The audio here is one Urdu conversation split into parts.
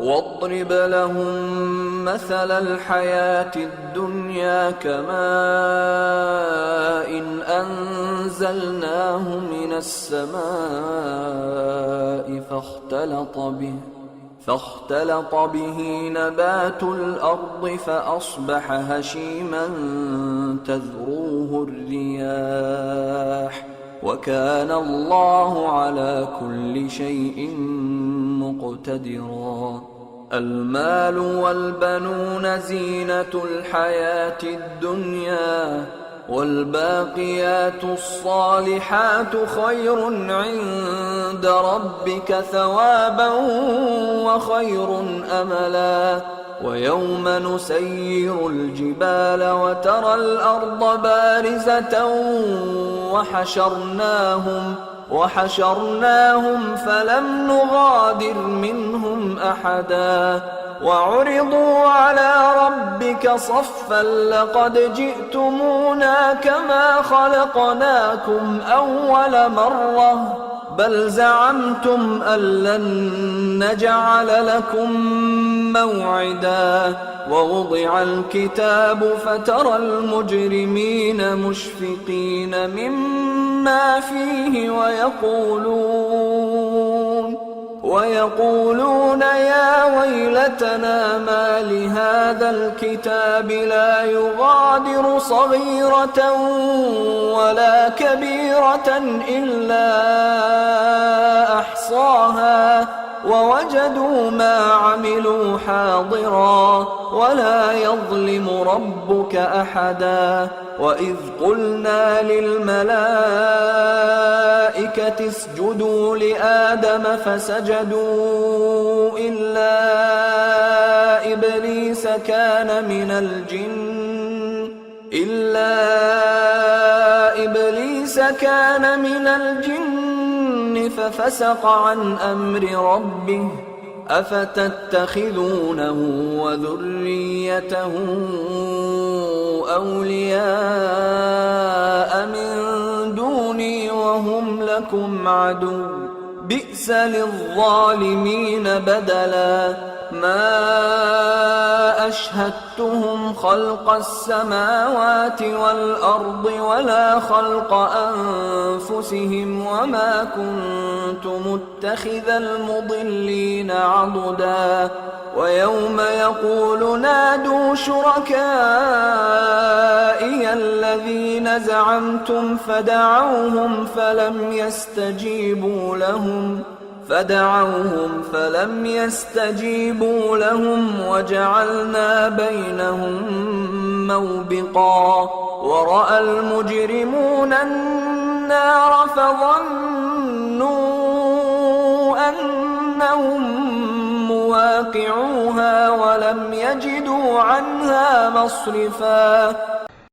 واضرب لهم مثل الحياة الدنيا كماء إن أنزلناه من السماء فاختلط به نبات الأرض فأصبح هشيما تذروه الرياح وكان الله على كل شيء مقتدرا. المال والبنون زينة الحياة الدنيا والباقيات الصالحات خير عند ربك ثوابا وخير أملا. ويوم نسير الجبال وترى الأرض بارزة وحشرناهم فلم نغادر منهم أحدا وعرضوا على ربك صفا لقد جئتمونا كما خلقناكم أول مرة بل زعمتم أن لن نجعل لكم موعدا. ووضع الكتاب فترى المجرمين مشفقين مما فيه ويقولون يا ويلتنا ما لهذا الكتاب لا يغادر صغيرة ولا كبيرة إلا أحصاها ووجدوا ما عملوا حاضرا ولا يظلم ربك أحدا. وإذ قلنا للملائكة اسجدوا لآدم فسجدوا إلا إبليس كان من الجن ففسق عن أمر ربه أفتتخذونه وذريته أولياء من دوني وهم لكم عدو بئس للظالمين بدلا. ما أشهدتهم خلق السماوات والأرض ولا خلق أنفسهم وما كنت متخذ المضلين عضدا. ويوم يقول نادوا شركائي الذين زعمتم فدعوهم فلم يستجيبوا لهم وجعلنا بينهم موبقا. ورأى المجرمون النار فظنوا أنهم مواقعوها ولم يجدوا عنها مصرفا.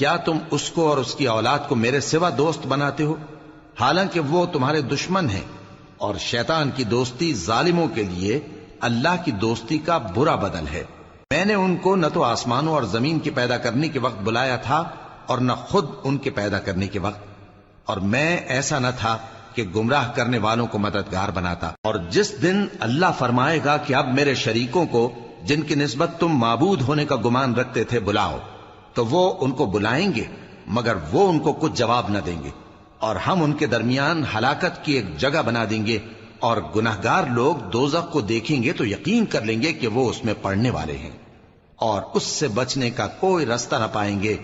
کیا تم اس کو اور اس کی اولاد کو میرے سوا دوست بناتے ہو، حالانکہ وہ تمہارے دشمن ہیں، اور شیطان کی دوستی ظالموں کے لیے اللہ کی دوستی کا برا بدل ہے۔ میں نے ان کو نہ تو آسمانوں اور زمین کے پیدا کرنے کے وقت بلایا تھا اور نہ خود ان کے پیدا کرنے کے وقت، اور میں ایسا نہ تھا کہ گمراہ کرنے والوں کو مددگار بناتا۔ اور جس دن اللہ فرمائے گا کہ اب میرے شریکوں کو جن کی نسبت تم معبود ہونے کا گمان رکھتے تھے بلاؤ، تو وہ ان کو بلائیں گے مگر وہ ان کو کچھ جواب نہ دیں گے، اور ہم ان کے درمیان ہلاکت کی ایک جگہ بنا دیں گے، اور گناہگار لوگ دوزخ کو دیکھیں گے تو یقین کر لیں گے کہ وہ اس میں پڑنے والے ہیں، اور اس سے بچنے کا کوئی راستہ نہ پائیں گے